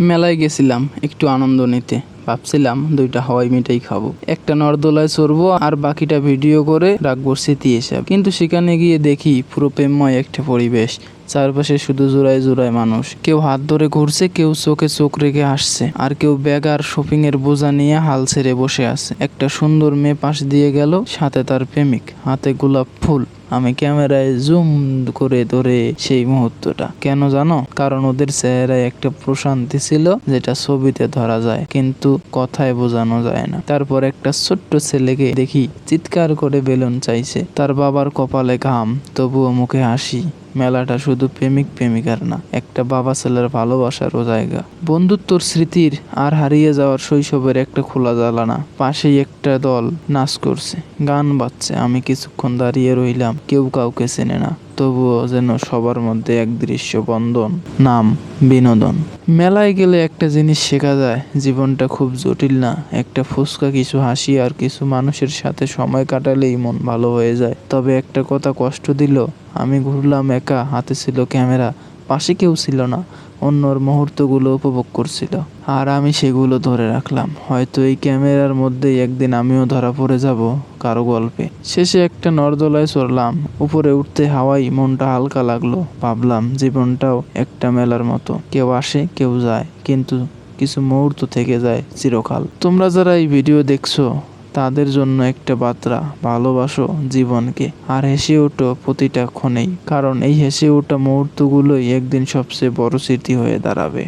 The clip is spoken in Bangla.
মেলায় গেছিলাম একটু আনন্দ নিতে। ভাবছিলাম 2টা হাওয়াই মিঠাই খাবো, একটা নরদোলায় চড়বো আর বাকিটা ভিডিও করে রাখবো স্মৃতি হিসাব। কিন্তু সেখানে গিয়ে দেখি পুরো প্রেমময় একটা পরিবেশ। চারপাশে শুধু জোড়ায় জোড়ায় মানুষ, কেউ হাত ধরে ঘুরছে, কেউ চোখে চোখ রেখে হাসছে, আর কেউ ব্যাগ আর শপিং এর বোঝা নিয়ে হাল ছেড়ে বসে আছে। একটা সুন্দর মেয়ে পাশ দিয়ে গেল, সাথে তার প্রেমিক, হাতে গোলাপ ফুল। আমি ক্যামেরায় জুম করে ধরে সেই মুহূর্তটা। কেন জানো? কারণ ওদের চেহারায় একটা প্রশান্তি ছিল যেটা ছবিতে ধরা যায় কিন্তু কথায় বোঝানো যায় না। তারপর একটা ছোট্ট ছেলেকে দেখি চিৎকার করে বেলুন চাইছে, তার বাবার কপালে ঘাম, তবুও মুখে হাসি। মেলাটা শুধু প্রেমিক প্রেমিকার না, একটা বাবা ছেলের ভালোবাসারও জায়গা, বন্ধুত্বর স্মৃতির আর হারিয়ে যাওয়ার শৈশবের একটা খোলা জানালা। পাশেই একটা দল নাচ করছে, গান বাজছে। আমি কিছুক্ষণ দাঁড়িয়ে রইলাম। কেউ কাউকে চেনে না, তবুও যেন সবার মধ্যে এক দৃশ্য বন্ধন, নাম বিনোদন। মেলায় গেলে একটা জিনিস শেখা যায়, জীবনটা খুব জটিল না। একটা ফুচকা, কিছু হাসি আর কিছু মানুষের সাথে সময় কাটালেই মন ভালো হয়ে যায়। তবে একটা কথা কষ্ট দিল, আমি ঘুরলাম একা, হাতে ছিল ক্যামেরা, পাশে কেউ ছিল না। অন্যর মুহূর্তগুলো উপভোগ করছিল আর আমি সেগুলো ধরে রাখলাম। হয়তো এই ক্যামেরার মধ্যেই একদিন আমিও ধরা পড়ে যাব কারো গল্পে। শেষে একটা নরদোলায় চড়লাম, উপরে উঠতে হাওয়াই মনটা হালকা লাগলো। ভাবলাম জীবনটাও একটা মেলার মতো, কেউ আসে কেউ যায়, কিন্তু কিছু মুহূর্ত থেকে যায় চিরকাল। তোমরা যারা এই ভিডিও দেখছো তাদের জন্য একটা বার্তা, ভালোবাসো জীবনকে আর হেসে ওঠো প্রতিটা ক্ষণেই, কারণ এই হেসে ওঠা মুহূর্তগুলোই একদিন সবচেয়ে বড় স্মৃতি হয়ে দাঁড়াবে।